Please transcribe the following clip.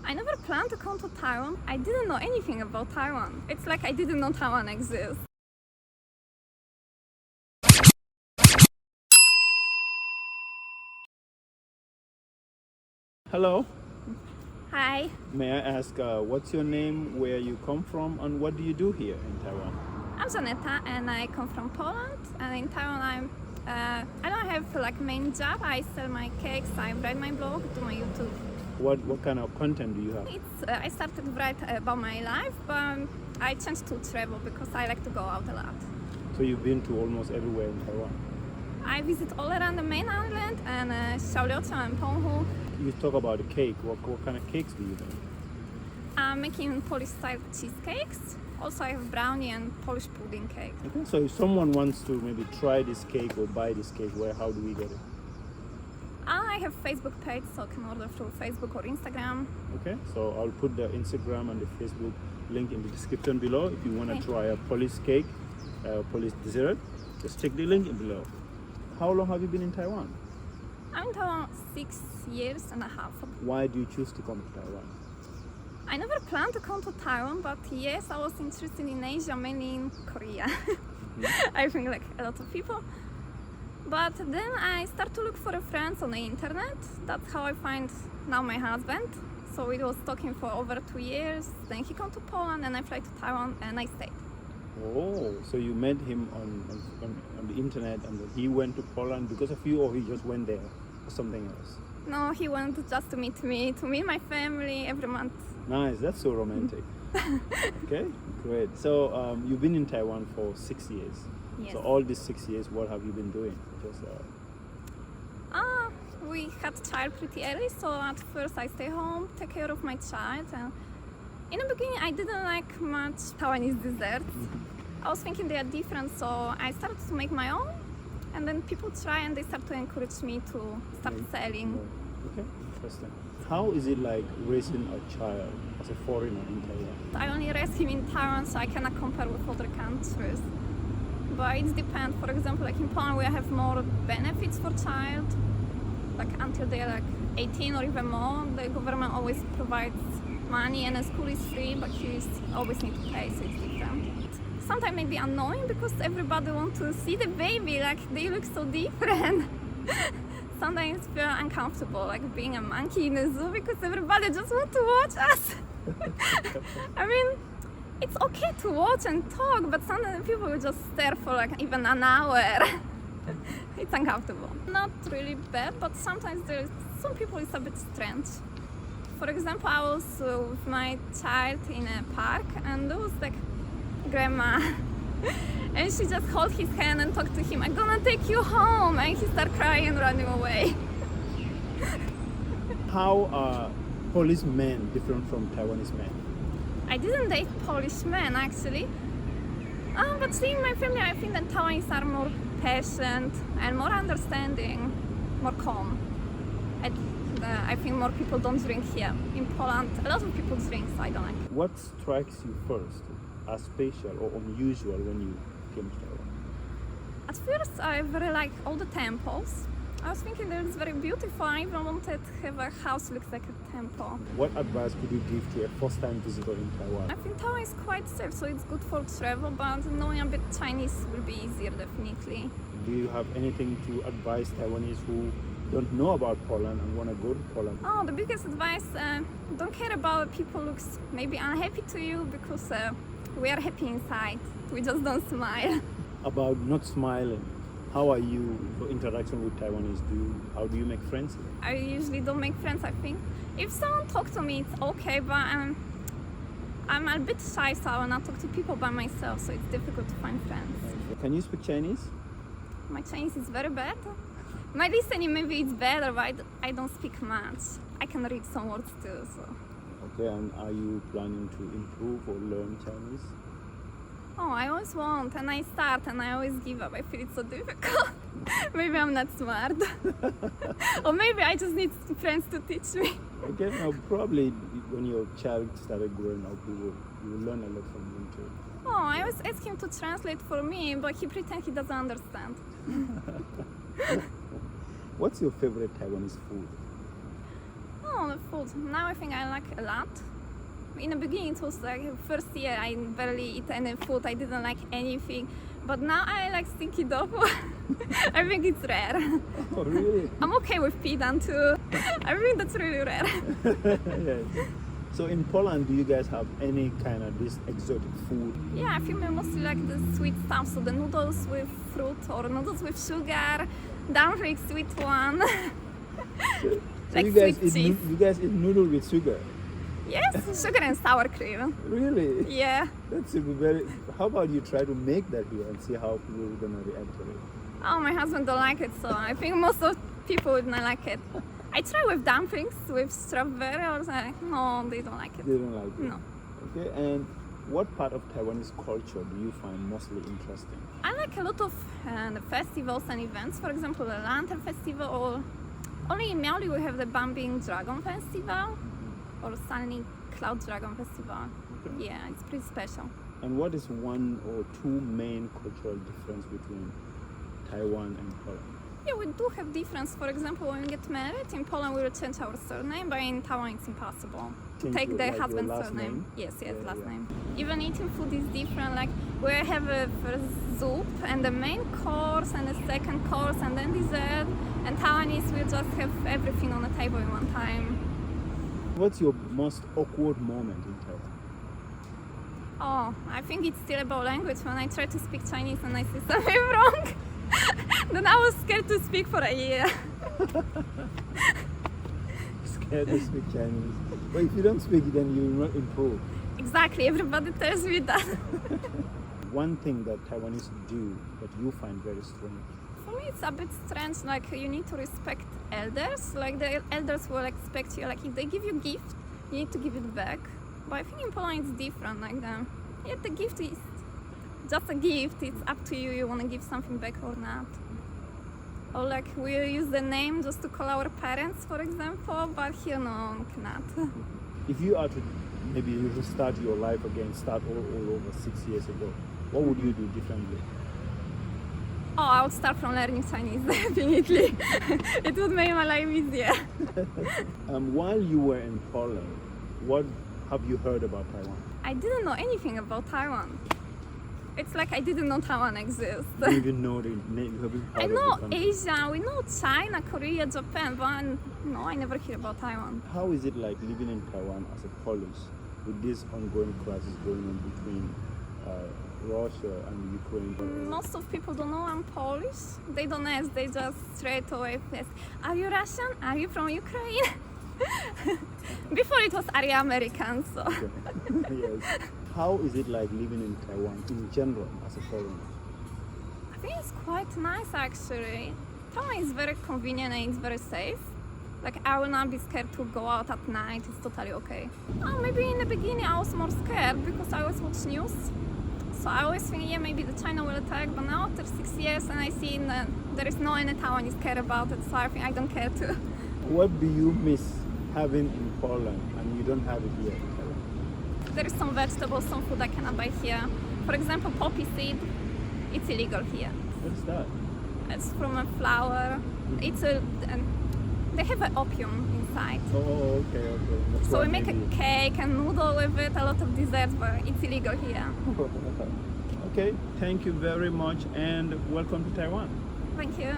I never planned to come to Taiwan. I didn't know anything about Taiwan. It's like I didn't know Taiwan exists. Hello, Hi, may I ask what's your name, where you come from, and what do you do here in Taiwan? I'm Janeta and I come from Poland. And in Taiwan, I don't have like main job. I sell my cakes, I write my blog, do my YouTube. What kind of content do you have? I started to write about my life, but I changed to travel because I like to go out a lot. So you've been to almost everywhere in Taiwan. I visit all around the main island and Xiaoliuqiao and Penghu. You talk about the cake. What kind of cakes do you make? I'm making Polish style cheesecakes. Also, I have brownie and Polish pudding cake. Okay, so if someone wants to maybe try this cake or buy this cake, how do we get it? I have Facebook page, so you can order through Facebook or Instagram. Okay, so I'll put the Instagram and the Facebook link in the description below. If you want to Okay. try a Polish cake, Polish dessert, just check the link in below. How long have you been in Taiwan? I'm in Taiwan 6 years and a half. Why do you choose to come to Taiwan? I never planned to come to Taiwan, but yes, I was interested in Asia, mainly in Korea. I think like a lot of people. But then I start to look for a friends on the internet. That's how I find now my husband. So we was talking for over 2 years. Then he come to Poland and I fly to Taiwan and I stayed. Oh, so you met him on the internet and then he went to Poland because of you, or he just went there for something else? No, he went just to meet me, to meet my family every month. Nice, that's so romantic. Okay, great. So you've been in Taiwan for 6 years. Yes. So all these 6 years, what have you been doing? Just We had child pretty early, so at first I stay home, take care of my child. And in the beginning, I didn't like much Taiwanese desserts. I was thinking they are different, so I started to make my own. And then people try and they start to encourage me to start selling. Okay, interesting. How is it like raising a child as a foreigner in Taiwan? I only raised him in Taiwan, so I cannot compare with other countries. But it depends. For example, like in Poland, we have more benefits for child. Like until they're like 18 or even more, the government always provides money and the school is free, but you always need to pay, so it's different. Sometimes maybe annoying because everybody wants to see the baby, like they look so different. Sometimes I feel uncomfortable, like being a monkey in a zoo because everybody just wants to watch us. I mean, it's okay to watch and talk, but sometimes people will just stare for like even an hour. It's uncomfortable. Not really bad, but sometimes there's some people it's a bit strange. For example, I was with my child in a park and there was like grandma and she just held his hand and talked to him, I'm gonna take you home, and he started crying and running away. How are Polish men different from Taiwanese men? I didn't date Polish men actually, but seeing my family, I think that Taiwanese are more patient and more understanding, more calm. I think more people don't drink here. In Poland, a lot of people drink, so I don't like it. What strikes you first as special or unusual when you came to Taiwan? At first, I really like all the temples. I was thinking that it's very beautiful. I even wanted to have a house looks like a temple. What advice could you give to a first-time visitor in Taiwan? I think Taiwan is quite safe, so it's good for travel, but knowing a bit Chinese will be easier, definitely. Do you have anything to advise Taiwanese who don't know about Poland and want to go to Poland? Oh, the biggest advice, don't care about people looks maybe unhappy to you because we are happy inside. We just don't smile. About not smiling, how are you for interaction with Taiwanese? How do you make friends? I usually don't make friends, I think. If someone talks to me, it's okay, but I'm a bit shy, so I will not talk to people by myself, so it's difficult to find friends. Can you speak Chinese? My Chinese is very bad. My listening maybe it's better, but I don't speak much. I can read some words too, so. Okay, and are you planning to improve or learn Chinese? Oh, I always want, and I start, and I always give up. I feel it's so difficult. Maybe I'm not smart. Or maybe I just need friends to teach me. Okay, now probably when your child started growing up, you will learn a lot from him too. Oh, I always ask him to translate for me, but he pretends he doesn't understand. What's your favorite Taiwanese food? Oh, No, the food. Now I think I like a lot. In the beginning it was like first year I barely eat any food. I didn't like anything. But now I like stinky tofu. I think it's rare. Oh, really? I'm okay with pidan too. I think that's really rare. Yes. So in Poland, do you guys have any kind of this exotic food? Yeah, I think we mostly like the sweet stuff. So the noodles with fruit or noodles with sugar, dumplings sweet one. So Like you guys sweet eat cheese. you guys eat noodle with sugar? Yes, sugar and sour cream. Really? Yeah. That's a very. How about you try to make that here and see how people are gonna react to it? Oh, my husband don't like it, so I think most of people would not like it. I try with dumplings with strawberry or something. No, they don't like it. They don't like it. No. Okay, and what part of Taiwanese culture do you find mostly interesting? I like a lot of the festivals and events. For example, the Lantern Festival, or only in Miaoli we have the Bumping Dragon Festival or Sunny Cloud Dragon Festival. Okay. Yeah, it's pretty special. And what is one or two main cultural difference between Taiwan and Poland? Yeah, we do have difference. For example, when we get married in Poland, we will change our surname, but in Taiwan it's impossible. Change Take your- the like your husband's last surname. name? Yes, Yeah, last yeah. name. Even eating food is different. Like we have a first soup and the main course and the second course and then dessert. And Taiwanese will just have everything on the table in one time. What's your most awkward moment in Taiwan? Oh, I think it's still about language. When I try to speak Chinese and I say something wrong, then I was scared to speak for a year. Scared to speak Chinese. But if you don't speak it, then you will not improve. Exactly, everybody tells me that. One thing that Taiwanese do that you find very strange. For me, it's a bit strange. Like you need to respect elders. Like the elders will expect you. Like if they give you gift, you need to give it back. But I think in Poland it's different. Like the gift is just a gift. It's up to you. You want to give something back or not. Or like we use the name just to call our parents, for example. But here, no, cannot. If you are to maybe you restart your life again, start all over 6 years ago, what would you do differently? Oh, I would start from learning Chinese, definitely. It would make my life easier. While you were in Poland, what have you heard about Taiwan? I didn't know anything about Taiwan. It's like I didn't know Taiwan exists. Do you even know the name? You haven't heard I of know the country. Asia, we know China, Korea, Japan, but no, I never hear about Taiwan. How is it like living in Taiwan as a Polish with this ongoing crisis going on between Russia and Ukraine? Most of people don't know I'm Polish. They don't ask, they just straight away ask, are you Russian? Are you from Ukraine? Before it was, are you American? So Yes. How is it like living in Taiwan in general as a foreigner? I think it's quite nice actually. Taiwan is very convenient and it's very safe. Like I will not be scared to go out at night, it's totally okay. Oh, maybe in the beginning I was more scared because I always watch news. So I always think, yeah, maybe the China will attack, but now after 6 years and I see that there is no any Taiwanese care about it, so I think I don't care too. What do you miss having in Poland and you don't have it here in Taiwan? There is some vegetables, some food I cannot buy here. For example, poppy seed, it's illegal here. What's that? It's from a flower. It's a, they have an opium inside. Oh, okay. That's So why we make a maybe- cake and noodle with it, a lot of desserts, but it's illegal here. Okay, thank you very much and welcome to Taiwan. Thank you.